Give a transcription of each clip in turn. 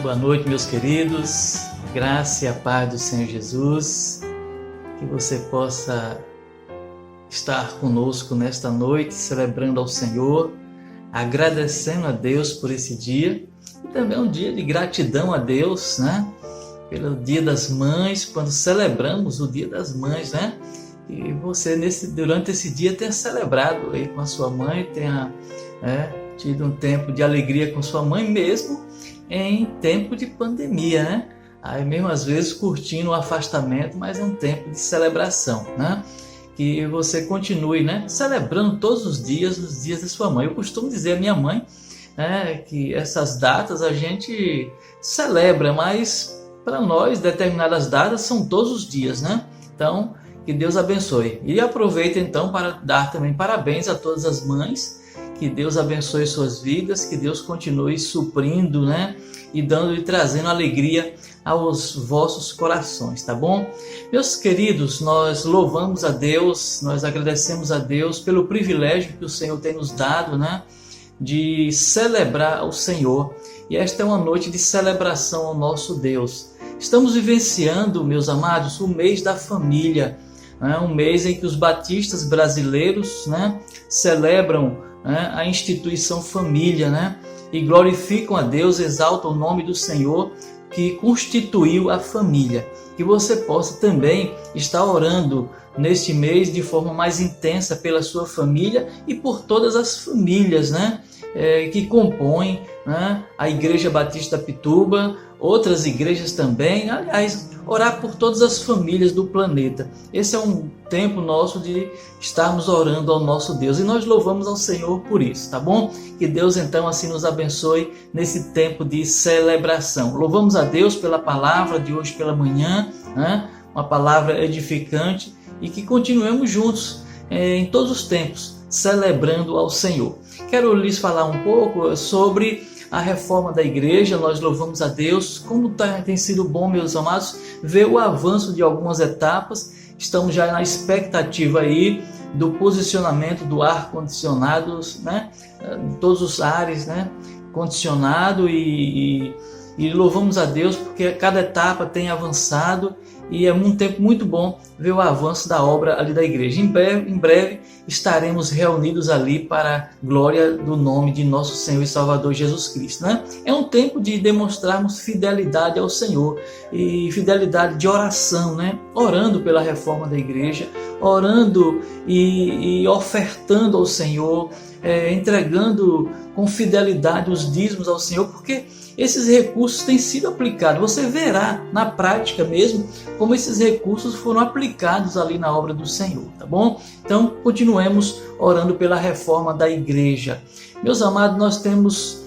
Boa noite, meus queridos. Graça e a paz do Senhor Jesus. Que você possa estar conosco nesta noite, celebrando ao Senhor, agradecendo a Deus por esse dia. E também um dia de gratidão a Deus, né? Pelo Dia das Mães, quando celebramos o Dia das Mães, né? E você, durante esse dia, tenha celebrado aí com a sua mãe, tenha tido um tempo de alegria com sua mãe, mesmo em tempo de pandemia, né? Aí mesmo às vezes curtindo o afastamento, mas é um tempo de celebração, né? Que você continue, né? Celebrando todos os dias da sua mãe. Eu costumo dizer à minha mãe, que essas datas a gente celebra, mas para nós determinadas datas são todos os dias, né? Então, que Deus abençoe. E aproveita então para dar também parabéns a todas as mães. Que Deus abençoe suas vidas, que Deus continue suprindo, né? E dando e trazendo alegria aos vossos corações, tá bom? Meus queridos, nós louvamos a Deus, nós agradecemos a Deus pelo privilégio que o Senhor tem nos dado, né? De celebrar ao Senhor. E esta é uma noite de celebração ao nosso Deus. Estamos vivenciando, meus amados, o mês da família, né? Um mês em que os batistas brasileiros, né? Celebram, né? A instituição família, né? E glorificam a Deus, exaltam o nome do Senhor que constituiu a família. Que você possa também estar orando neste mês de forma mais intensa pela sua família e por todas as famílias, né? Que compõem, né? A Igreja Batista Pituba, outras igrejas também. Aliás, orar por todas as famílias do planeta. Esse é um tempo nosso de estarmos orando ao nosso Deus. E nós louvamos ao Senhor por isso, tá bom? Que Deus então assim nos abençoe nesse tempo de celebração. Louvamos a Deus pela palavra de hoje pela manhã, né? Uma palavra edificante, e que continuemos juntos em todos os tempos, celebrando ao Senhor. Quero lhes falar um pouco sobre a reforma da igreja. Nós louvamos a Deus, como tem sido bom, meus amados, ver o avanço de algumas etapas. Estamos já na expectativa aí do posicionamento do ar-condicionado, né? Em todos os ares, né? Condicionado, e louvamos a Deus porque cada etapa tem avançado. E é um tempo muito bom ver o avanço da obra ali da igreja. Em breve estaremos reunidos ali para a glória do nome de nosso Senhor e Salvador Jesus Cristo, né? É um tempo de demonstrarmos fidelidade ao Senhor e fidelidade de oração, né? Orando pela reforma da igreja, orando e ofertando ao Senhor, entregando com fidelidade os dízimos ao Senhor, porque esses recursos têm sido aplicados. Você verá na prática mesmo como esses recursos foram aplicados ali na obra do Senhor, tá bom? Então, continuemos orando pela reforma da igreja. Meus amados, nós temos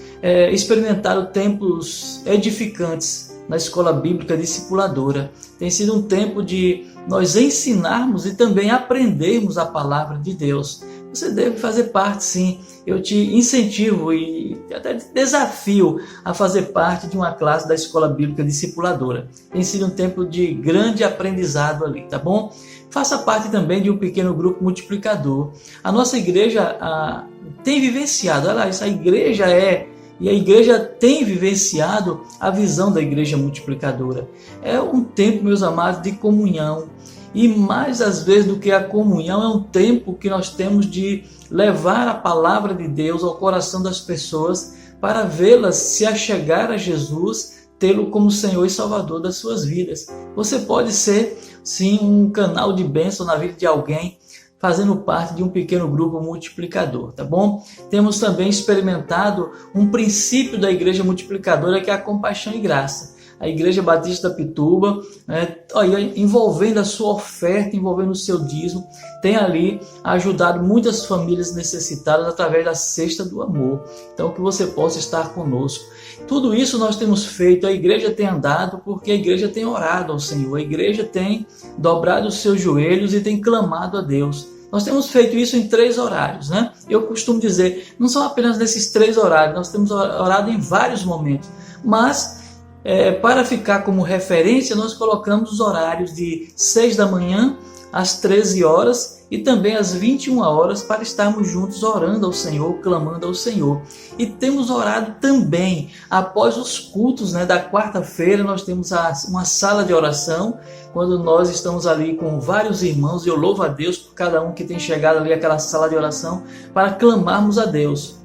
experimentado tempos edificantes na escola bíblica discipuladora. Tem sido um tempo de nós ensinarmos e também aprendermos a palavra de Deus. Você deve fazer parte, sim. Eu te incentivo e até te desafio a fazer parte de uma classe da escola bíblica discipuladora. Tem sido um tempo de grande aprendizado ali, tá bom? Faça parte também de um pequeno grupo multiplicador. A nossa igreja tem vivenciado, aliás, a igreja tem vivenciado a visão da igreja multiplicadora. É um tempo, meus amados, de comunhão. E mais às vezes do que a comunhão, é um tempo que nós temos de levar a palavra de Deus ao coração das pessoas para vê-las se achegar a Jesus, tê-lo como Senhor e Salvador das suas vidas. Você pode ser, sim, um canal de bênção na vida de alguém, fazendo parte de um pequeno grupo multiplicador, tá bom? Temos também experimentado um princípio da igreja multiplicadora, que é a compaixão e graça. A Igreja Batista Pituba, envolvendo a sua oferta, envolvendo o seu dízimo, tem ali ajudado muitas famílias necessitadas através da cesta do amor. Então, que você possa estar conosco. Tudo isso nós temos feito, a igreja tem andado porque a igreja tem orado ao Senhor, a igreja tem dobrado os seus joelhos e tem clamado a Deus. Nós temos feito isso em 3 horários, né? Eu costumo dizer, não são apenas nesses 3 horários, nós temos orado em vários momentos, mas para ficar como referência, nós colocamos os horários de 6 da manhã às 13 horas e também às 21 horas para estarmos juntos orando ao Senhor, clamando ao Senhor. E temos orado também após os cultos, da quarta-feira. Nós temos uma sala de oração, quando nós estamos ali com vários irmãos, e eu louvo a Deus por cada um que tem chegado ali àquela sala de oração para clamarmos a Deus.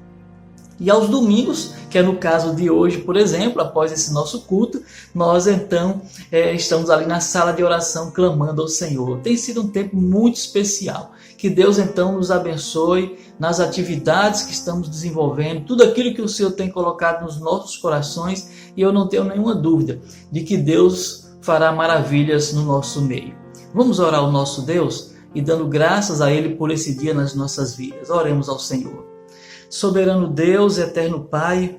E aos domingos, que é no caso de hoje, por exemplo, após esse nosso culto, nós então estamos ali na sala de oração clamando ao Senhor. Tem sido um tempo muito especial. Que Deus então nos abençoe nas atividades que estamos desenvolvendo, tudo aquilo que o Senhor tem colocado nos nossos corações, e eu não tenho nenhuma dúvida de que Deus fará maravilhas no nosso meio. Vamos orar ao nosso Deus e dando graças a Ele por esse dia nas nossas vidas. Oremos ao Senhor. Soberano Deus, eterno Pai,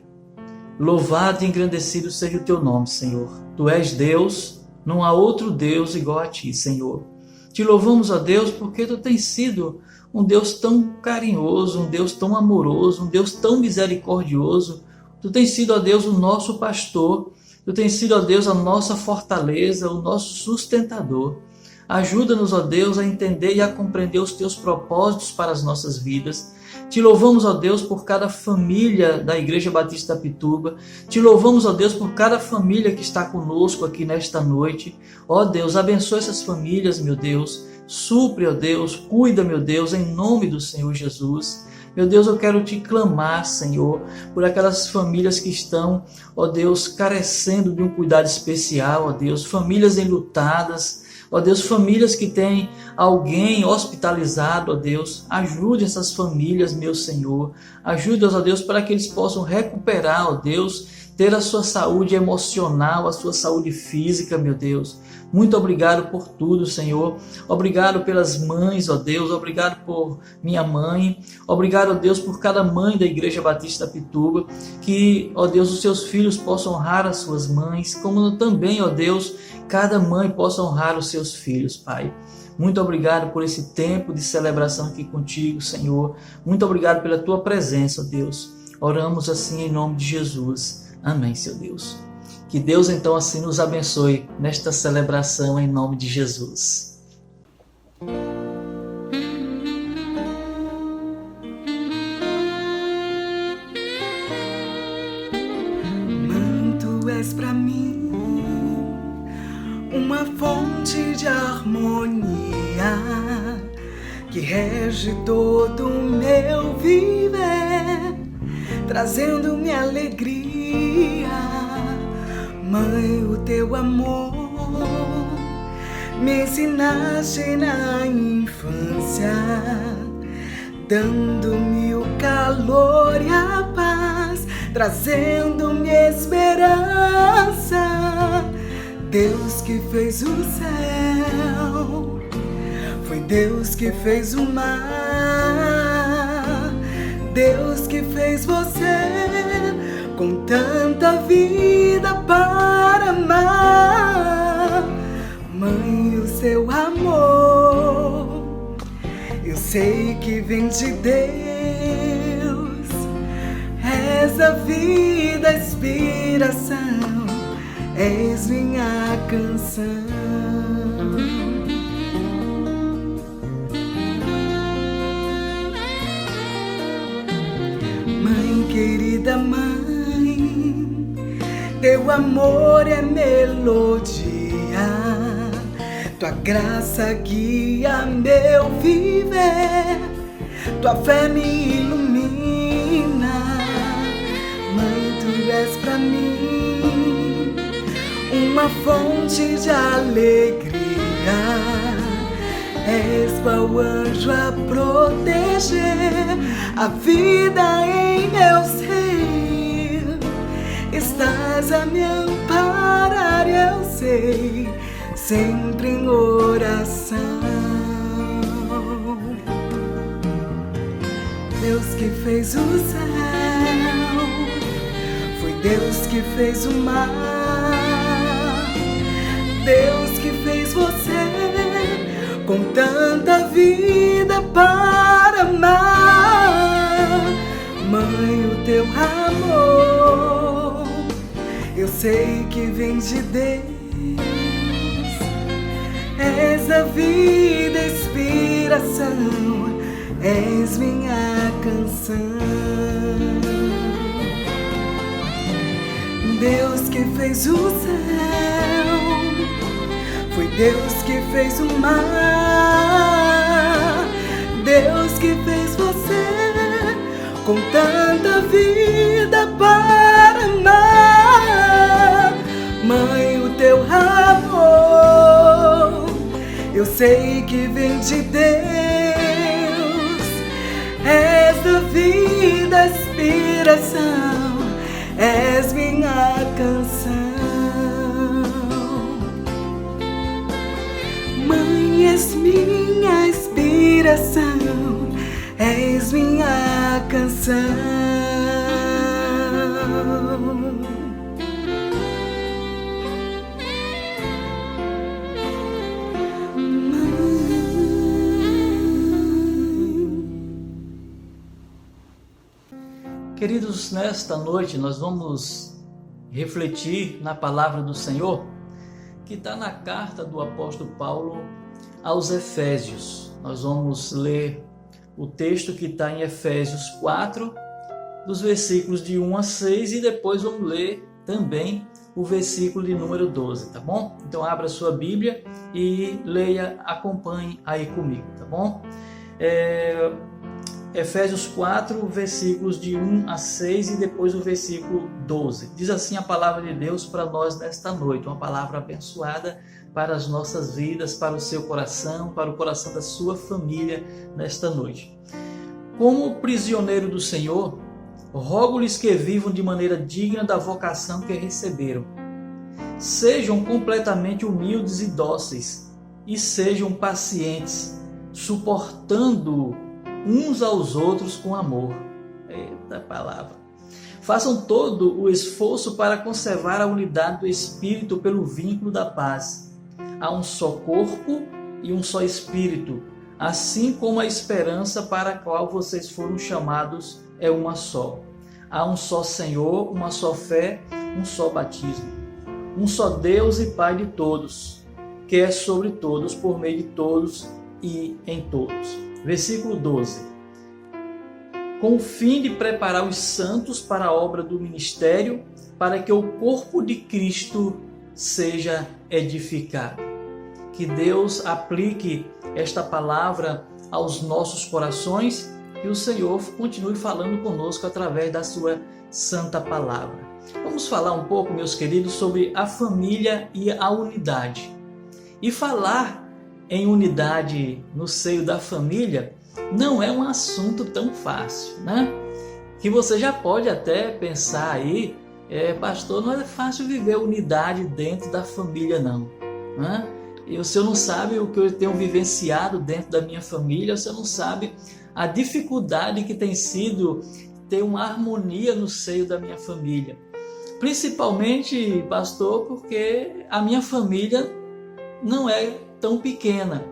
louvado e engrandecido seja o Teu nome, Senhor. Tu és Deus, não há outro Deus igual a Ti, Senhor. Te louvamos, ó Deus, porque Tu tens sido um Deus tão carinhoso, um Deus tão amoroso, um Deus tão misericordioso. Tu tens sido, ó Deus, o nosso pastor. Tu tens sido, ó Deus, a nossa fortaleza, o nosso sustentador. Ajuda-nos, ó Deus, a entender e a compreender os Teus propósitos para as nossas vidas. Te louvamos, ó Deus, por cada família da Igreja Batista Pituba. Te louvamos, ó Deus, por cada família que está conosco aqui nesta noite. Ó Deus, abençoe essas famílias, meu Deus. Supre, ó Deus, cuida, meu Deus, em nome do Senhor Jesus. Meu Deus, eu quero Te clamar, Senhor, por aquelas famílias que estão, ó Deus, carecendo de um cuidado especial, ó Deus. Famílias enlutadas, ó Deus, famílias que têm alguém hospitalizado, ó Deus, ajude essas famílias, meu Senhor. Ajude-os, ó Deus, para que eles possam recuperar, ó Deus, ter a sua saúde emocional, a sua saúde física, meu Deus. Muito obrigado por tudo, Senhor. Obrigado pelas mães, ó Deus. Obrigado por minha mãe. Obrigado, ó Deus, por cada mãe da Igreja Batista Pituba. Que, ó Deus, os seus filhos possam honrar as suas mães, como também, ó Deus, cada mãe possa honrar os seus filhos, Pai. Muito obrigado por esse tempo de celebração aqui contigo, Senhor. Muito obrigado pela Tua presença, ó Deus. Oramos assim em nome de Jesus. Amém, Senhor Deus. Que Deus então assim nos abençoe nesta celebração em nome de Jesus. Mãe, Tu és pra mim uma fonte de harmonia que rege todo o meu viver, trazendo-me alegria. Mãe, o Teu amor me ensinaste na infância, dando-me o calor e a paz, trazendo-me esperança. Deus que fez o céu, foi Deus que fez o mar, Deus que fez você com tanta vida para amar. Mãe, o Seu amor, eu sei que vem de Deus. És a vida, a inspiração, és minha canção. Mãe, querida mãe, Teu amor é melodia, Tua graça guia meu viver, Tua fé me ilumina. Mãe, Tu és pra mim uma fonte de alegria, és qual anjo a proteger a vida em meu ser. Estás a me amparar, eu sei, sempre em oração. Deus que fez o céu, foi Deus que fez o mar, Deus que fez você com tanta vida para amar. Mãe, o Teu amor, eu sei que vem de Deus. És a vida, Espírito. inspiração, és minha canção. Deus que fez o céu, foi Deus que fez o mar, Deus que fez você com tanta vida para amar. Mãe, o teu amor, eu sei que vem de Deus, és da vida inspiração, és minha canção. Mãe, és minha inspiração, és minha canção. Queridos, nesta noite nós vamos refletir na palavra do Senhor, que está na carta do apóstolo Paulo aos Efésios. Nós vamos ler o texto que está em Efésios 4, dos versículos de 1 a 6, e depois vamos ler também o versículo de número 12, tá bom? Então abra sua Bíblia e leia, acompanhe aí comigo, tá bom? Efésios 4, versículos de 1 a 6 e depois o versículo 12. Diz assim a palavra de Deus para nós nesta noite, uma palavra abençoada para as nossas vidas, para o seu coração, para o coração da sua família nesta noite. Como prisioneiro do Senhor, rogo-lhes que vivam de maneira digna da vocação que receberam. Sejam completamente humildes e dóceis, e sejam pacientes, suportando uns aos outros com amor. Eita palavra! Façam todo o esforço para conservar a unidade do Espírito pelo vínculo da paz. Há um só corpo e um só Espírito, assim como a esperança para a qual vocês foram chamados é uma só. Há um só Senhor, uma só fé, um só batismo. Um só Deus e Pai de todos, que é sobre todos, por meio de todos e em todos. Versículo 12. Com o fim de preparar os santos para a obra do ministério, para que o corpo de Cristo seja edificado. Que Deus aplique esta palavra aos nossos corações e o Senhor continue falando conosco através da sua santa palavra. Vamos falar um pouco, meus queridos, sobre a família e a unidade. E falar em unidade no seio da família não é um assunto tão fácil, né? Que você já pode até pensar aí, pastor, não é fácil viver unidade dentro da família não, né? E o senhor não sabe o que eu tenho vivenciado dentro da minha família, o senhor não sabe a dificuldade que tem sido ter uma harmonia no seio da minha família. Principalmente, pastor, porque a minha família não é tão pequena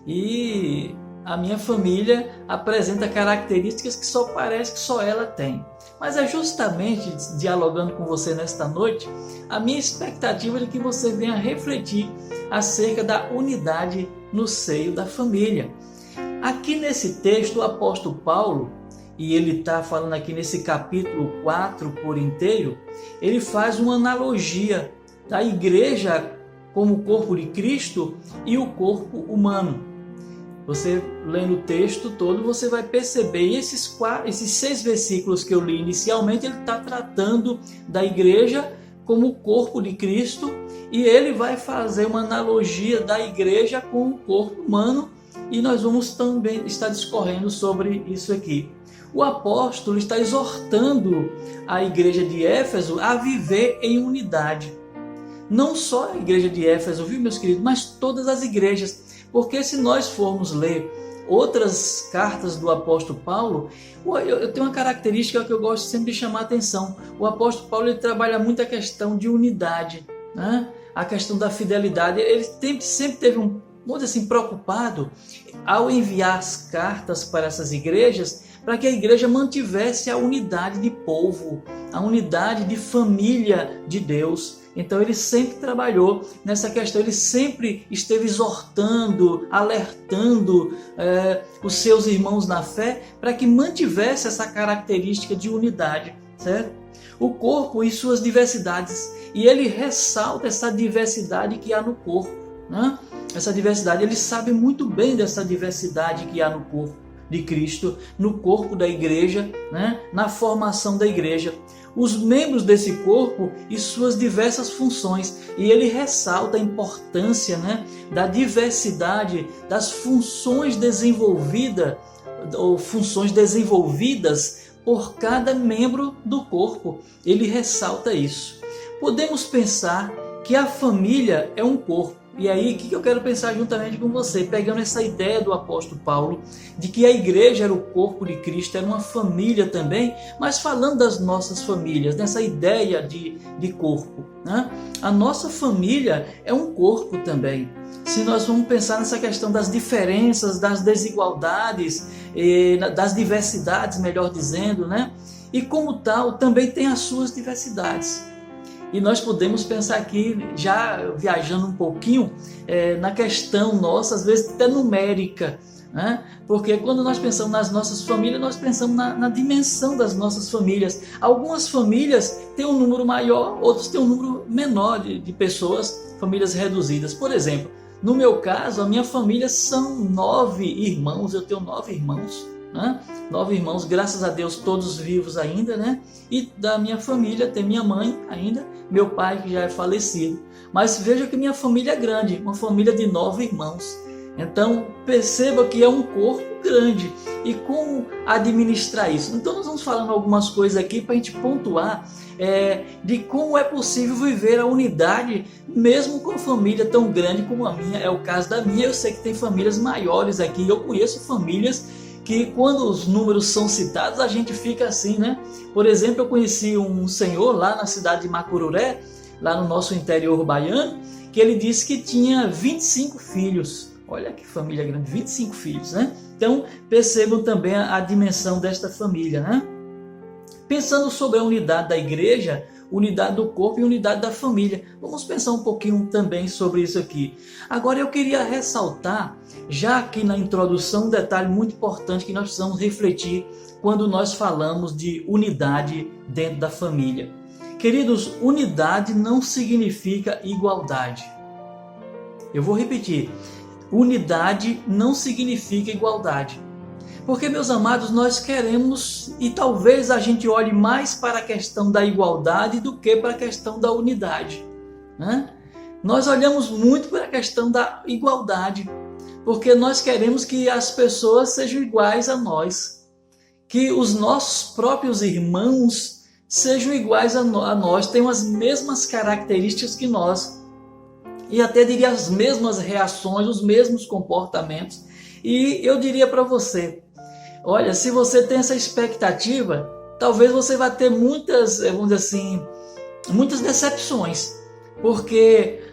e a minha família apresenta características que só parece que só ela tem. Mas é justamente dialogando com você nesta noite, a minha expectativa é de que você venha refletir acerca da unidade no seio da família. Aqui nesse texto, o apóstolo Paulo, e ele está falando aqui nesse capítulo 4 por inteiro, ele faz uma analogia da igreja como o corpo de Cristo e o corpo humano. Você lendo o texto todo, você vai perceber, e esses 6 versículos que eu li inicialmente, ele está tratando da igreja como o corpo de Cristo, e ele vai fazer uma analogia da igreja com o corpo humano, e nós vamos também estar discorrendo sobre isso aqui. O apóstolo está exortando a igreja de Éfeso a viver em unidade. Não só a igreja de Éfeso, viu, meus queridos, mas todas as igrejas. Porque se nós formos ler outras cartas do apóstolo Paulo, eu tenho uma característica que eu gosto sempre de chamar a atenção. O apóstolo Paulo ele trabalha muito a questão de unidade, né? A questão da fidelidade. Ele sempre teve vamos dizer assim, preocupado ao enviar as cartas para essas igrejas, para que a igreja mantivesse a unidade de povo, a unidade de família de Deus. Então ele sempre trabalhou nessa questão, ele sempre esteve exortando, alertando os seus irmãos na fé para que mantivesse essa característica de unidade, certo? O corpo e suas diversidades, e ele ressalta essa diversidade que há no corpo, né? Essa diversidade, ele sabe muito bem dessa diversidade que há no corpo de Cristo, no corpo da igreja, né? Na formação da igreja, os membros desse corpo e suas diversas funções, e ele ressalta a importância, né, da diversidade das funções desenvolvidas ou funções desenvolvidas por cada membro do corpo. Ele ressalta isso. Podemos pensar que a família é um corpo. E aí, o que eu quero pensar juntamente com você, pegando essa ideia do apóstolo Paulo, de que a igreja era o corpo de Cristo, era uma família também, mas falando das nossas famílias, nessa ideia de corpo, né? A nossa família é um corpo também. Se nós vamos pensar nessa questão das diferenças, das desigualdades, das diversidades, melhor dizendo, né? E como tal, também tem as suas diversidades. E nós podemos pensar aqui, já viajando um pouquinho, na questão nossa, às vezes até numérica, né? Porque quando nós pensamos nas nossas famílias, nós pensamos na dimensão das nossas famílias. Algumas famílias têm um número maior, outras têm um número menor de pessoas, famílias reduzidas. Por exemplo, no meu caso, a minha família são 9 irmãos, eu tenho 9 irmãos. 9 irmãos, graças a Deus, todos vivos ainda, né? E da minha família tem minha mãe ainda, meu pai que já é falecido. Mas veja que minha família é grande, uma família de 9 irmãos. Então perceba que é um corpo grande. E como administrar isso? Então nós vamos falando algumas coisas aqui para a gente pontuar de como é possível viver a unidade mesmo com uma família tão grande como a minha. É o caso da minha, eu sei que tem famílias maiores aqui, eu conheço famílias que quando os números são citados, a gente fica assim, né? Por exemplo, eu conheci um senhor lá na cidade de Macururé, lá no nosso interior baiano, que ele disse que tinha 25 filhos. Olha que família grande, 25 filhos, né? Então, percebam também a dimensão desta família, né? Pensando sobre a unidade da igreja, unidade do corpo e unidade da família. Vamos pensar um pouquinho também sobre isso aqui. Agora eu queria ressaltar, já aqui na introdução, um detalhe muito importante que nós precisamos refletir quando nós falamos de unidade dentro da família. Queridos, unidade não significa igualdade. Eu vou repetir. Unidade não significa igualdade. Porque, meus amados, nós queremos, e talvez a gente olhe mais para a questão da igualdade do que para a questão da unidade, né? Nós olhamos muito para a questão da igualdade, porque nós queremos que as pessoas sejam iguais a nós, que os nossos próprios irmãos sejam iguais a nós, tenham as mesmas características que nós, e até diria as mesmas reações, os mesmos comportamentos. E eu diria para você, olha, se você tem essa expectativa, talvez você vá ter muitas, vamos dizer assim, muitas decepções, porque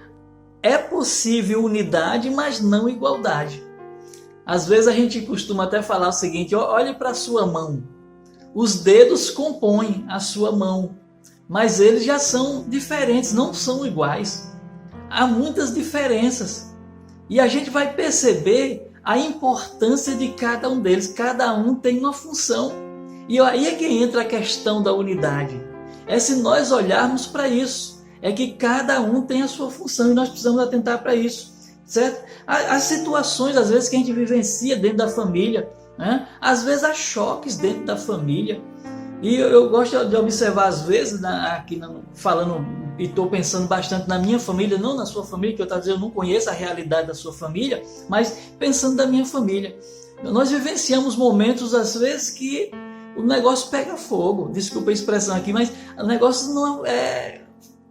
é possível unidade, mas não igualdade. Às vezes a gente costuma até falar o seguinte, olhe para a sua mão, os dedos compõem a sua mão, mas eles já são diferentes, não são iguais. Há muitas diferenças e a gente vai perceber a importância de cada um deles. Cada um tem uma função. E aí é que entra a questão da unidade. É se nós olharmos para isso. É que cada um tem a sua função e nós precisamos atentar para isso. Certo? As situações, às vezes, que a gente vivencia dentro da família, né? Às vezes há choques dentro da família. E eu gosto de observar, às vezes, aqui falando, e estou pensando bastante na minha família, não na sua família, que eu eu não conheço a realidade da sua família, mas pensando da minha família. Nós vivenciamos momentos, às vezes, que o negócio pega fogo, desculpa a expressão aqui, mas o negócio não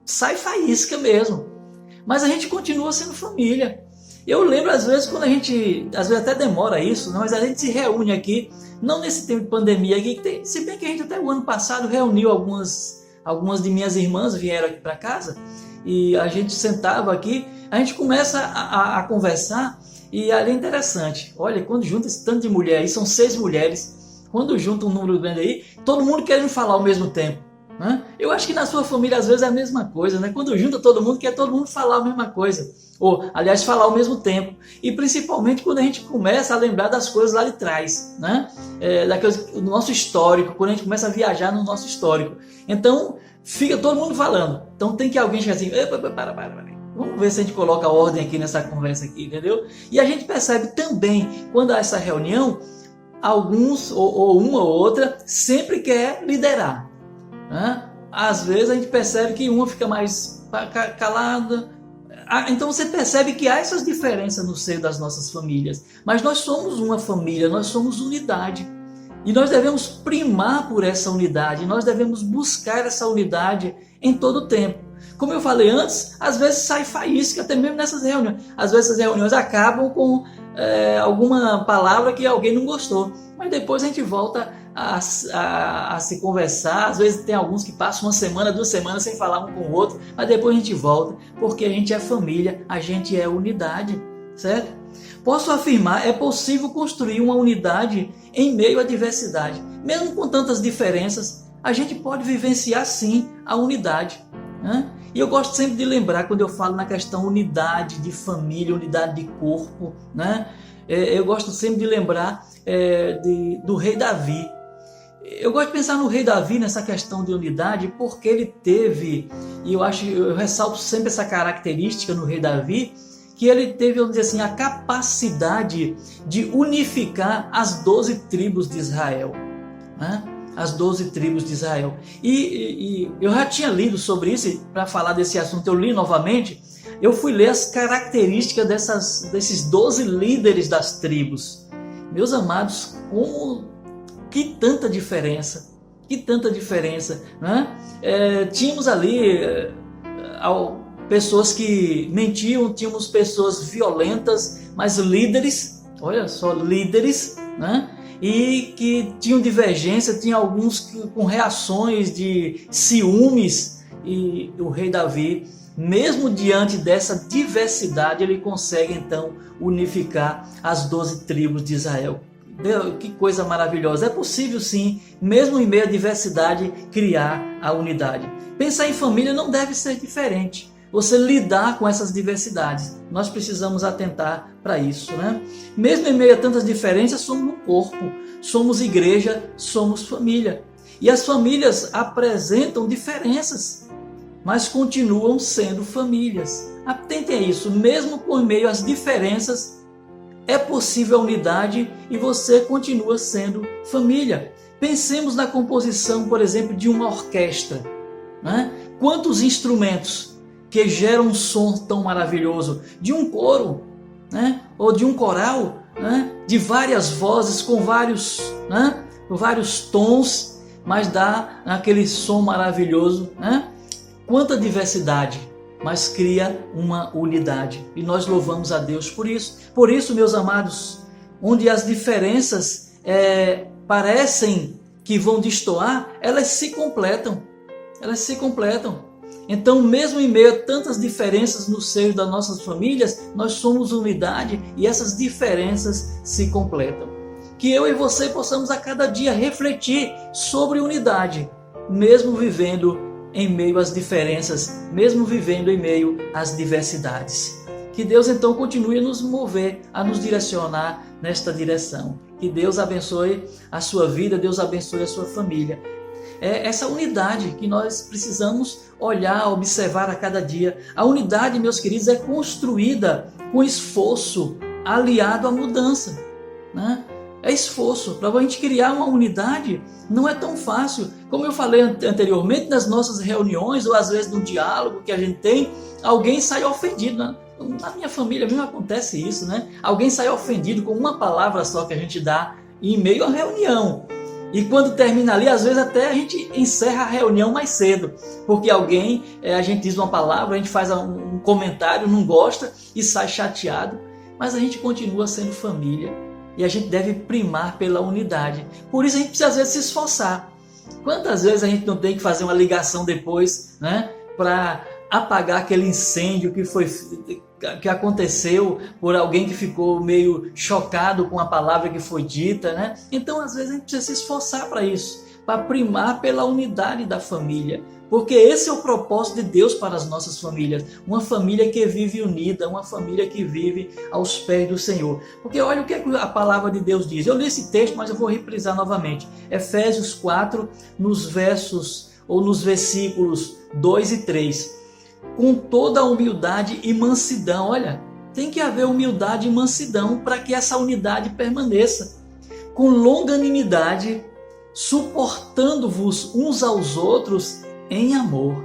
sai faísca mesmo. Mas a gente continua sendo família. Eu lembro, às vezes, quando a gente, às vezes até demora isso, mas a gente se reúne aqui, não nesse tempo de pandemia aqui, se bem que a gente até o ano passado reuniu algumas de minhas irmãs, vieram aqui para casa, e a gente sentava aqui, a gente começa a conversar, e ali é interessante, olha, quando junta esse tanto de mulher aí, são 6 mulheres, quando junta um número grande aí, todo mundo querendo falar ao mesmo tempo, né? Eu acho que na sua família às vezes é a mesma coisa, né? Quando junta todo mundo, quer todo mundo falar a mesma coisa. Ou, aliás, falar ao mesmo tempo. E principalmente quando a gente começa a lembrar das coisas lá de trás, né? Do nosso histórico, quando a gente começa a viajar no nosso histórico. Então, fica todo mundo falando. Então tem que alguém chegar assim, para. Vamos ver se a gente coloca ordem aqui nessa conversa aqui, entendeu? E a gente percebe também, quando há essa reunião, alguns ou uma ou outra sempre quer liderar, né? Às vezes a gente percebe que uma fica mais calada. Então você percebe que há essas diferenças no seio das nossas famílias. Mas nós somos uma família, nós somos unidade. E nós devemos primar por essa unidade, nós devemos buscar essa unidade em todo o tempo. Como eu falei antes, às vezes sai faísca, até mesmo nessas reuniões. Às vezes essas reuniões acabam com alguma palavra que alguém não gostou. Mas depois a gente volta a se conversar. Às vezes tem alguns que passam uma semana, 2 semanas sem falar um com o outro. Mas depois a gente volta, porque a gente é família, a gente é unidade, certo? Posso afirmar, é possível construir uma unidade em meio à diversidade. Mesmo com tantas diferenças, a gente pode vivenciar sim a unidade, né? E eu gosto sempre de lembrar, quando eu falo na questão unidade de família, unidade de corpo, né? Eu gosto sempre de lembrar do rei Davi. Eu gosto de pensar no rei Davi nessa questão de unidade, porque ele teve, e eu ressalto sempre essa característica no rei Davi, que ele teve, vamos dizer assim, a capacidade de unificar as 12 tribos de Israel, né? As 12 tribos de Israel. E eu já tinha lido sobre isso, para falar desse assunto eu li novamente. Eu fui ler as características desses 12 líderes das tribos. Meus amados, que tanta diferença, né? Tínhamos ali pessoas que mentiam, tínhamos pessoas violentas, mas líderes, olha só, líderes, né? E que tinham divergência, tinha alguns com reações de ciúmes, e o rei Davi, mesmo diante dessa diversidade, ele consegue então unificar as 12 tribos de Israel. Que coisa maravilhosa! É possível sim, mesmo em meio à diversidade, criar a unidade. Pensar em família não deve ser diferente. Você lidar com essas diversidades, nós precisamos atentar para isso, né? Mesmo em meio a tantas diferenças, somos um corpo, somos igreja, somos família. E as famílias apresentam diferenças, mas continuam sendo famílias. Atentem a isso, mesmo por meio às diferenças, é possível a unidade e você continua sendo família. Pensemos na composição, por exemplo, de uma orquestra, né? Quantos instrumentos que geram um som tão maravilhoso, de um coro, né? Ou de um coral, né? De várias vozes com vários tons, mas dá aquele som maravilhoso, né? Quanta diversidade, mas cria uma unidade. E nós louvamos a Deus por isso. Por isso, meus amados, onde as diferenças parecem que vão destoar, elas se completam. Então, mesmo em meio a tantas diferenças no seio das nossas famílias, nós somos unidade e essas diferenças se completam. Que eu e você possamos a cada dia refletir sobre unidade, mesmo vivendo em meio às diferenças, mesmo vivendo em meio às diversidades. Que Deus então continue a nos mover, a nos direcionar nesta direção. Que Deus abençoe a sua vida, Deus abençoe a sua família. É essa unidade que nós precisamos olhar, observar a cada dia. A unidade, meus queridos, é construída com esforço, aliado à mudança, né? É esforço. Para a gente criar uma unidade não é tão fácil. Como eu falei anteriormente, nas nossas reuniões, ou às vezes no diálogo que a gente tem, alguém sai ofendido, né? Na minha família mesmo acontece isso, né? Alguém sai ofendido com uma palavra só que a gente dá em meio à reunião. E quando termina ali, às vezes até a gente encerra a reunião mais cedo, porque alguém, a gente diz uma palavra, a gente faz um comentário, não gosta e sai chateado, mas a gente continua sendo família e a gente deve primar pela unidade. Por isso a gente precisa às vezes se esforçar. Quantas vezes a gente não tem que fazer uma ligação depois, né, para apagar aquele incêndio que aconteceu por alguém que ficou meio chocado com a palavra que foi dita, né? Então, às vezes, a gente precisa se esforçar para isso, para primar pela unidade da família. Porque esse é o propósito de Deus para as nossas famílias. Uma família que vive unida, uma família que vive aos pés do Senhor. Porque olha o que a palavra de Deus diz. Eu li esse texto, mas eu vou reprisar novamente. Efésios 4, nos versículos 2 e 3. Com toda a humildade e mansidão. Olha, tem que haver humildade e mansidão para que essa unidade permaneça. Com longanimidade, suportando-vos uns aos outros em amor.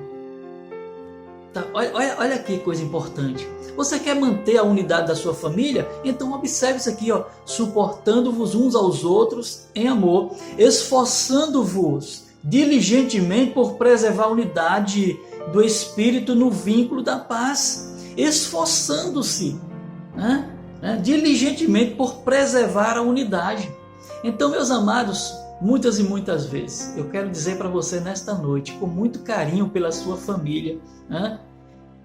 Tá, olha que coisa importante. Você quer manter a unidade da sua família? Então observe isso aqui, ó, suportando-vos uns aos outros em amor, esforçando-vos diligentemente por preservar a unidade do Espírito no vínculo da paz, esforçando-se, diligentemente por preservar a unidade. Então, meus amados, muitas e muitas vezes, eu quero dizer para você nesta noite, com muito carinho pela sua família,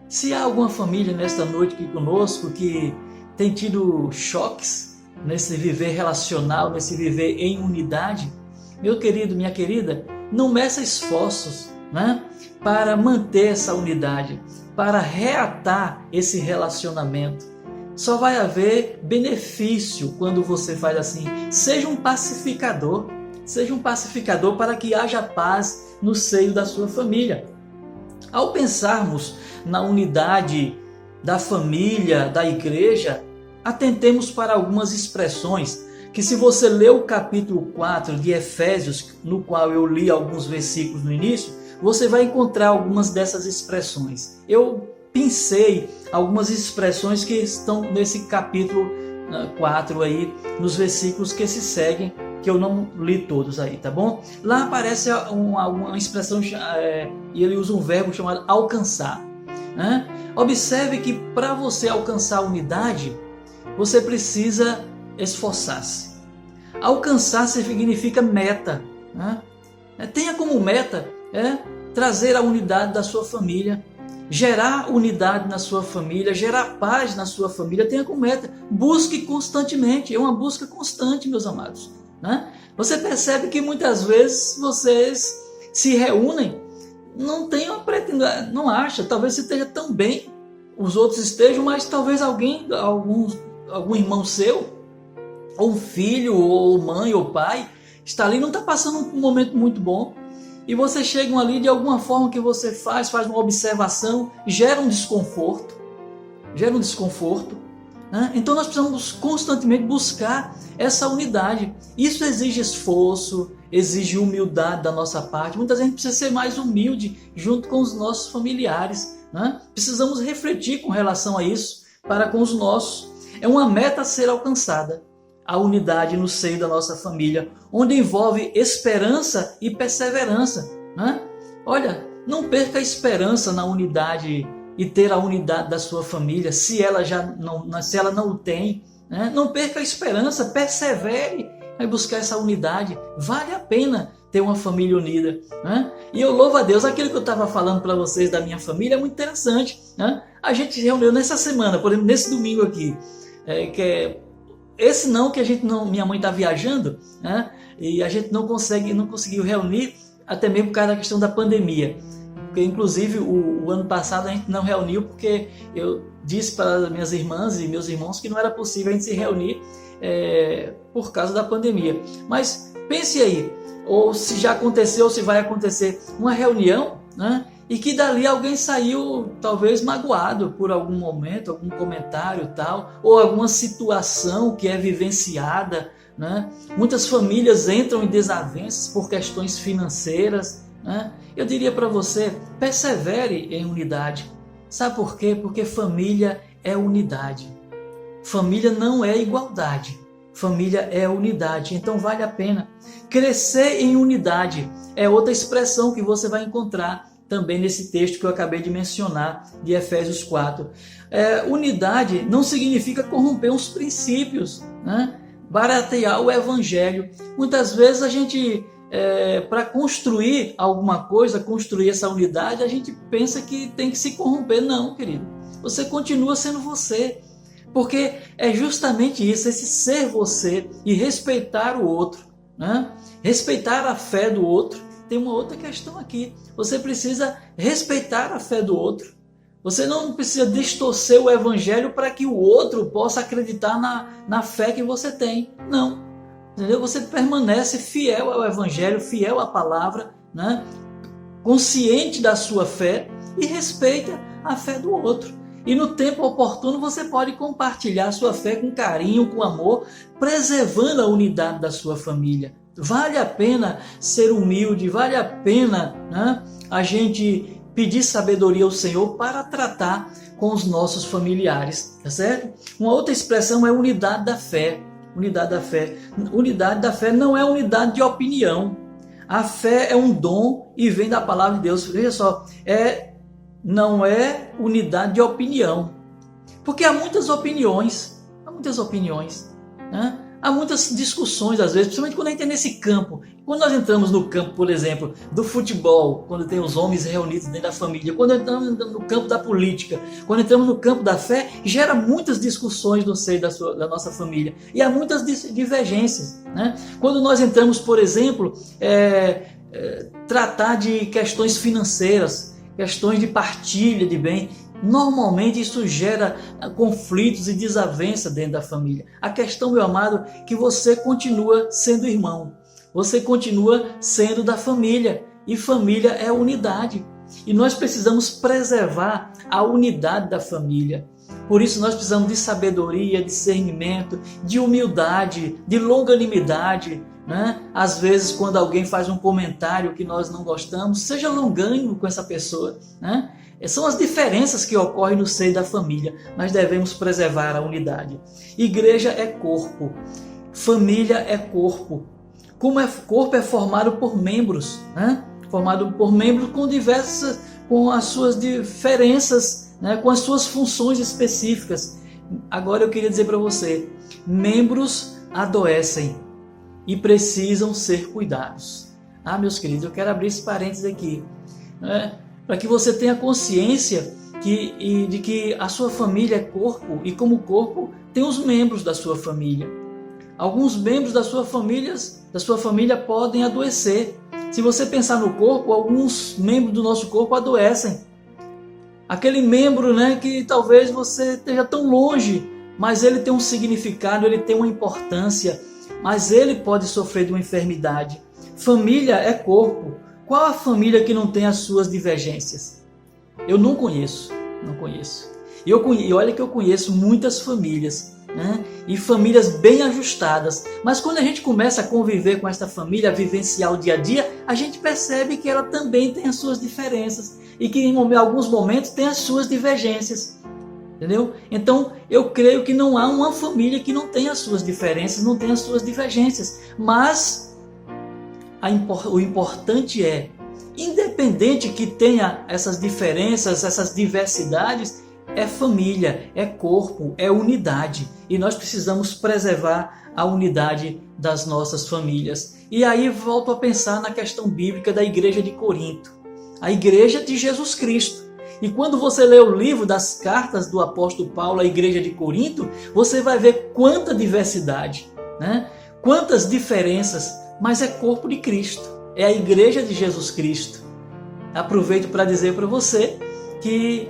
se há alguma família nesta noite aqui conosco que tem tido choques nesse viver relacional, nesse viver em unidade, meu querido, minha querida, não meça esforços para manter essa unidade, para reatar esse relacionamento. Só vai haver benefício quando você faz assim. Seja um pacificador para que haja paz no seio da sua família. Ao pensarmos na unidade da família, da igreja, atentemos para algumas expressões que, se você ler o capítulo 4 de Efésios, no qual eu li alguns versículos no início, você vai encontrar algumas dessas expressões. Eu pensei algumas expressões que estão nesse capítulo 4 aí, nos versículos que se seguem, que eu não li todos aí, tá bom? Lá aparece uma expressão, e ele usa um verbo chamado alcançar. Observe que para você alcançar a unidade, você precisa esforçar-se. Alcançar significa meta. Tenha como meta trazer a unidade da sua família, gerar unidade na sua família, gerar paz na sua família. Tenha como meta, busque constantemente, é uma busca constante, meus amados. Você percebe que muitas vezes vocês se reúnem, não tem uma pretensão, não acha, talvez você esteja tão bem, os outros estejam, mas talvez algum irmão seu, ou um filho, ou mãe, ou pai, está ali, não está passando um momento muito bom, e vocês chegam ali, de alguma forma que você faz uma observação, gera um desconforto. Então nós precisamos constantemente buscar essa unidade. Isso exige esforço, exige humildade da nossa parte. Muitas vezes a gente precisa ser mais humilde junto com os nossos familiares. Precisamos refletir com relação a isso para com os nossos. É uma meta a ser alcançada, a unidade no seio da nossa família, onde envolve esperança e perseverança. Olha, não perca a esperança na unidade e ter a unidade da sua família, se ela não o tem. Não perca a esperança, persevere em buscar essa unidade. Vale a pena ter uma família unida. E eu louvo a Deus. Aquilo que eu estava falando para vocês da minha família é muito interessante. A gente se reuniu nessa semana, por exemplo, nesse domingo aqui, esse não, que a gente não, minha mãe está viajando, e a gente não conseguiu reunir, até mesmo por causa da questão da pandemia. Porque, inclusive, o ano passado a gente não reuniu porque eu disse para minhas irmãs e meus irmãos que não era possível a gente se reunir por causa da pandemia. Mas pense aí, ou se já aconteceu, ou se vai acontecer uma reunião, e que dali alguém saiu talvez magoado por algum momento, algum comentário tal, ou alguma situação que é vivenciada. Muitas famílias entram em desavenças por questões financeiras. Eu diria para você, persevere em unidade. Sabe por quê? Porque família é unidade. Família não é igualdade. Família é unidade. Então vale a pena. Crescer em unidade é outra expressão que você vai encontrar também nesse texto que eu acabei de mencionar, de Efésios 4. Unidade não significa corromper os princípios, baratear o evangelho. Muitas vezes a gente, para construir alguma coisa, construir essa unidade, a gente pensa que tem que se corromper. Não, querido. Você continua sendo você. Porque é justamente isso, esse ser você e respeitar o outro. né? Respeitar a fé do outro. Tem uma outra questão aqui. Você precisa respeitar a fé do outro. Você não precisa distorcer o evangelho para que o outro possa acreditar na fé que você tem. Não. Entendeu? Você permanece fiel ao evangelho, fiel à palavra, né? Consciente da sua fé e respeita a fé do outro. E no tempo oportuno você pode compartilhar a sua fé com carinho, com amor, preservando a unidade da sua família. Vale a pena ser humilde, vale a pena, né, a gente pedir sabedoria ao Senhor para tratar com os nossos familiares, tá certo? Uma outra expressão é unidade da fé. Unidade da fé. Unidade da fé não é unidade de opinião. A fé é um dom e vem da palavra de Deus. Veja só, não é unidade de opinião. Porque há muitas opiniões, né? Há muitas discussões às vezes, principalmente quando a gente é nesse campo. Quando nós entramos no campo, por exemplo, do futebol, quando tem os homens reunidos dentro da família, quando entramos no campo da política, quando entramos no campo da fé, gera muitas discussões no seio da nossa família. E há muitas divergências, né? Quando nós entramos, por exemplo, tratar de questões financeiras, questões de partilha de bem, normalmente isso gera conflitos e desavença dentro da família. A questão, meu amado, é que você continua sendo irmão, você continua sendo da família, e família é unidade. E nós precisamos preservar a unidade da família. Por isso nós precisamos de sabedoria, discernimento, de humildade, de longanimidade, né? Às vezes, quando alguém faz um comentário que nós não gostamos, seja longânimo com essa pessoa, né? São as diferenças que ocorrem no seio da família. Nós devemos preservar a unidade. Igreja é corpo, família é corpo. Corpo é formado por membros, né? Formado por membros com as suas diferenças, né? Com as suas funções específicas. Agora eu queria dizer para você, membros adoecem e precisam ser cuidados. Meus queridos, eu quero abrir esse parênteses aqui, né? Para que você tenha consciência de que a sua família é corpo, e como corpo tem os membros da sua família. Alguns membros da sua família podem adoecer. Se você pensar no corpo, alguns membros do nosso corpo adoecem. Aquele membro, né, que talvez você esteja tão longe, mas ele tem um significado, ele tem uma importância, mas ele pode sofrer de uma enfermidade. Família é corpo. Qual a família que não tem as suas divergências? Eu não conheço. E olha que eu conheço muitas famílias, né? E famílias bem ajustadas. Mas quando a gente começa a conviver com essa família, a vivenciar o dia a dia, a gente percebe que ela também tem as suas diferenças e que em alguns momentos tem as suas divergências. Entendeu? Então, eu creio que não há uma família que não tenha as suas diferenças, não tenha as suas divergências. Mas o importante é, independente que tenha essas diferenças, essas diversidades, é família, é corpo, é unidade. E nós precisamos preservar a unidade das nossas famílias. E aí volto a pensar na questão bíblica da igreja de Corinto, a igreja de Jesus Cristo. E quando você lê o livro das cartas do apóstolo Paulo à igreja de Corinto, você vai ver quanta diversidade, né? Quantas diferenças, mas é corpo de Cristo, é a igreja de Jesus Cristo. Aproveito para dizer para você que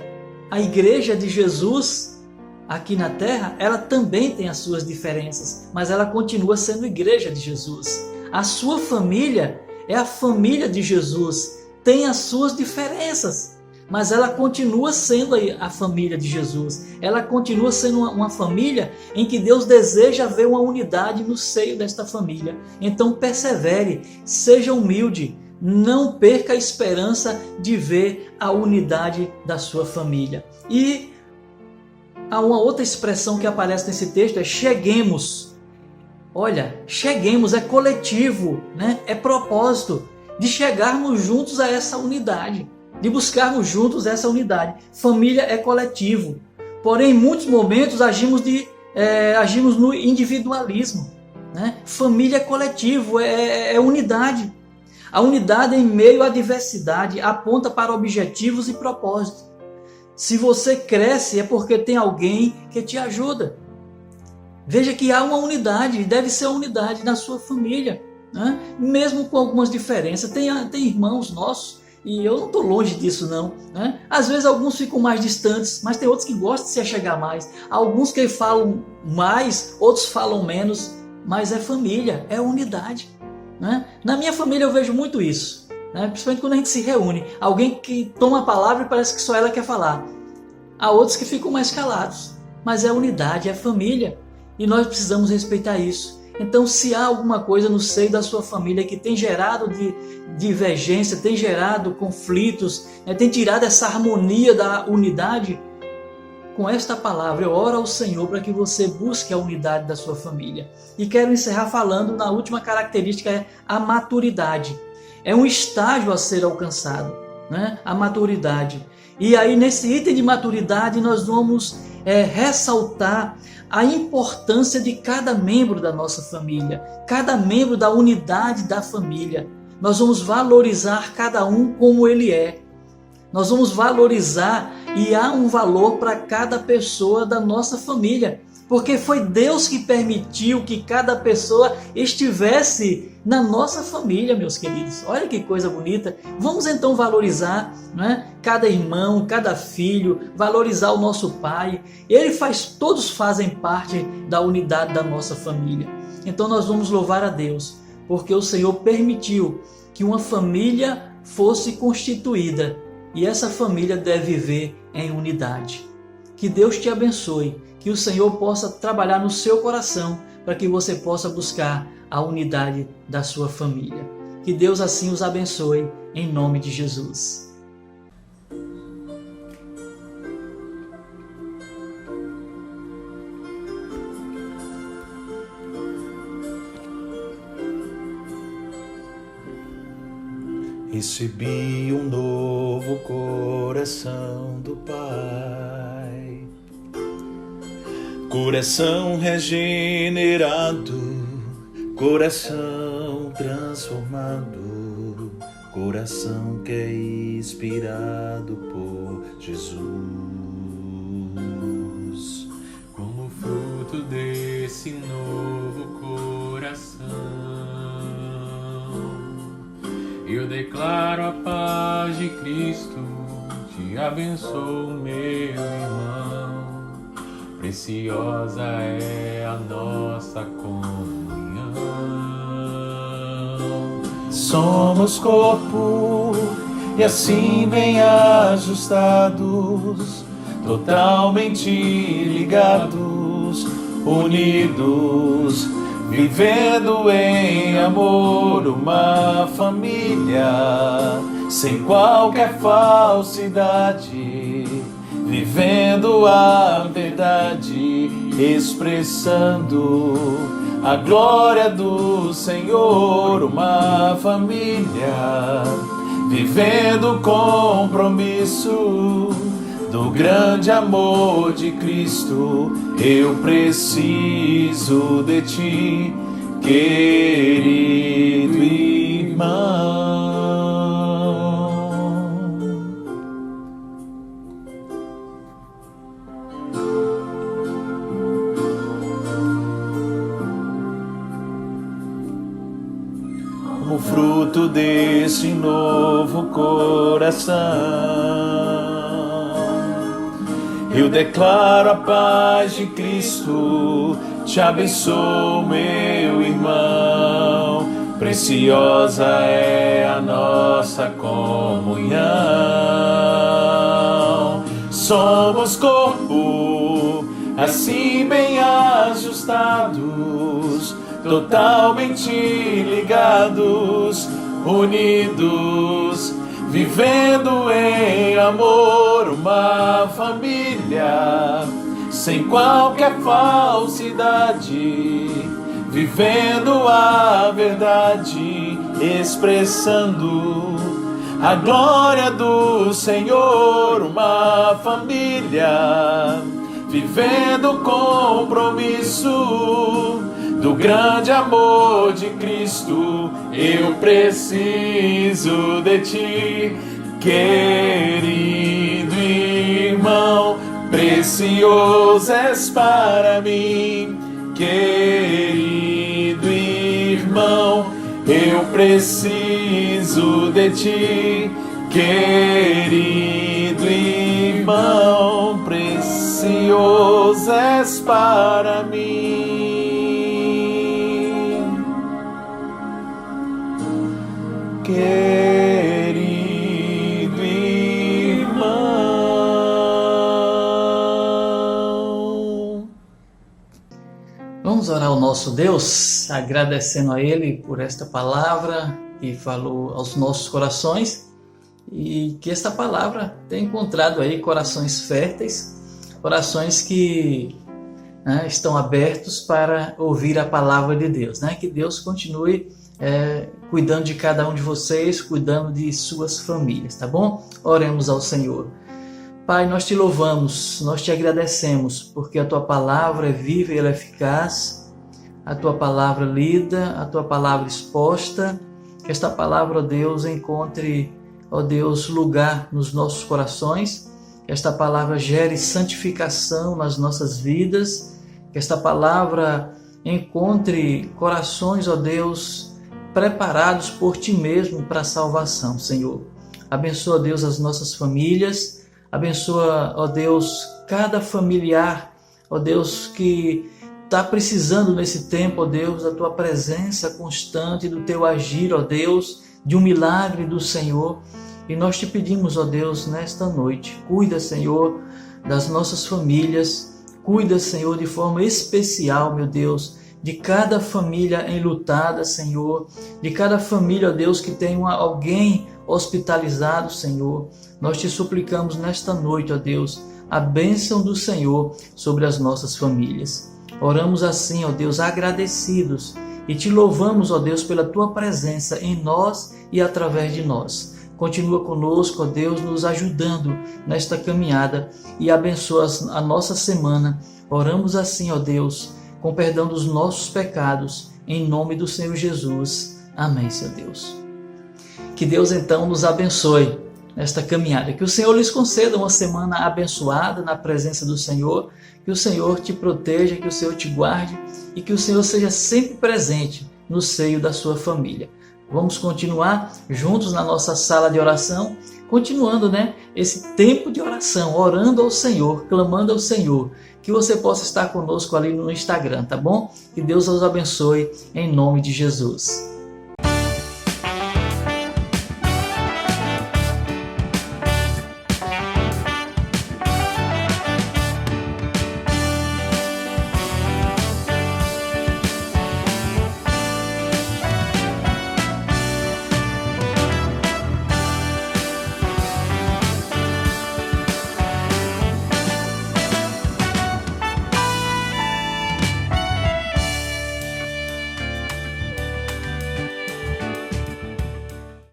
a igreja de Jesus aqui na terra, ela também tem as suas diferenças, mas ela continua sendo igreja de Jesus. A sua família é a família de Jesus, tem as suas diferenças, mas ela continua sendo a família de Jesus. Ela continua sendo uma família em que Deus deseja ver uma unidade no seio desta família. Então persevere, seja humilde, não perca a esperança de ver a unidade da sua família. E há uma outra expressão que aparece nesse texto, é cheguemos. Olha, cheguemos é coletivo, né? É propósito de chegarmos juntos a essa unidade, de buscarmos juntos essa unidade. Família é coletivo, porém em muitos momentos agimos no individualismo, né? Família é coletivo, é unidade. A unidade em meio à diversidade aponta para objetivos e propósitos. Se você cresce é porque tem alguém que te ajuda. Veja que há uma unidade, deve ser uma unidade na sua família. né? Mesmo com algumas diferenças. Tem irmãos nossos, e eu não estou longe disso não, né? Às vezes alguns ficam mais distantes, mas tem outros que gostam de se achegar mais. Alguns que falam mais, outros falam menos, mas é família, é unidade, né? Na minha família eu vejo muito isso, né? Principalmente quando a gente se reúne. Alguém que toma a palavra e parece que só ela quer falar. Há outros que ficam mais calados, mas é unidade, é família, e nós precisamos respeitar isso. Então, se há alguma coisa no seio da sua família que tem gerado divergência, tem gerado conflitos, né, tem tirado essa harmonia da unidade, com esta palavra eu oro ao Senhor para que você busque a unidade da sua família. E quero encerrar falando na última característica, é a maturidade. É um estágio a ser alcançado, né? A maturidade. E aí nesse item de maturidade nós vamos ressaltar a importância de cada membro da nossa família, cada membro da unidade da família. Nós vamos valorizar cada um como ele é. Nós vamos valorizar, e há um valor para cada pessoa da nossa família, porque foi Deus que permitiu que cada pessoa estivesse na nossa família, meus queridos. Olha que coisa bonita. Vamos então valorizar, né, cada irmão, cada filho, valorizar o nosso pai. Todos fazem parte da unidade da nossa família. Então nós vamos louvar a Deus, porque o Senhor permitiu que uma família fosse constituída, e essa família deve viver em unidade. Que Deus te abençoe, que o Senhor possa trabalhar no seu coração para que você possa buscar a unidade da sua família. Que Deus assim os abençoe, em nome de Jesus. Recebi um novo coração do Pai, coração regenerado, coração transformado, coração que é inspirado por Jesus. Como fruto desse novo coração, eu declaro a paz de Cristo, te abençoo, meu irmão. Preciosa é a nossa comunhão. Somos corpo e assim bem ajustados, totalmente ligados, unidos, vivendo em amor, uma família, sem qualquer falsidade, vivendo a verdade, expressando a glória do Senhor, uma família, vivendo o compromisso do grande amor de Cristo. Eu preciso de ti, querido irmão. Como fruto desse novo coração, eu declaro a paz de Cristo, te abençoo, meu irmão. Preciosa é a nossa comunhão. Somos corpo, assim bem ajustados, totalmente ligados, unidos, vivendo em amor, uma família, sem qualquer falsidade, vivendo a verdade, expressando a glória do Senhor, uma família, vivendo o compromisso do grande amor de Cristo. Eu preciso de ti, querido irmão. Precioso és para mim, querido irmão. eu preciso de ti, querido irmão, precioso és para mim. Querido irmão. Vamos orar ao nosso Deus, agradecendo a Ele por esta palavra que falou aos nossos corações e que esta palavra tenha encontrado aí corações férteis, corações que estão abertos para ouvir a palavra de Deus. Que Deus continue cuidando de cada um de vocês, cuidando de suas famílias, tá bom? Oremos ao Senhor. Pai, nós te louvamos, nós te agradecemos, porque a tua palavra é viva e ela é eficaz, a tua palavra lida, a tua palavra exposta, que esta palavra, ó Deus, encontre, ó Deus, lugar nos nossos corações, que esta palavra gere santificação nas nossas vidas, que esta palavra encontre corações, ó Deus, preparados por ti mesmo para a salvação, Senhor. Abençoa, Deus, as nossas famílias, abençoa, ó Deus, cada familiar, ó Deus, que está precisando nesse tempo, ó Deus, da tua presença constante, do teu agir, ó Deus, de um milagre do Senhor. E nós te pedimos, ó Deus, nesta noite, cuida, Senhor, das nossas famílias, cuida, Senhor, de forma especial, meu Deus, de cada família enlutada, Senhor, de cada família, ó Deus, que tem alguém hospitalizado, Senhor. Nós te suplicamos nesta noite, ó Deus, a bênção do Senhor sobre as nossas famílias. Oramos assim, ó Deus, agradecidos e te louvamos, ó Deus, pela tua presença em nós e através de nós. Continua conosco, ó Deus, nos ajudando nesta caminhada e abençoa a nossa semana. Oramos assim, ó Deus, com perdão dos nossos pecados, em nome do Senhor Jesus. Amém, Senhor Deus. Que Deus então nos abençoe nesta caminhada, que o Senhor lhes conceda uma semana abençoada na presença do Senhor, que o Senhor te proteja, que o Senhor te guarde e que o Senhor seja sempre presente no seio da sua família. Vamos continuar juntos na nossa sala de oração, continuando, esse tempo de oração, orando ao Senhor, clamando ao Senhor, que você possa estar conosco ali no Instagram, tá bom? Que Deus os abençoe em nome de Jesus.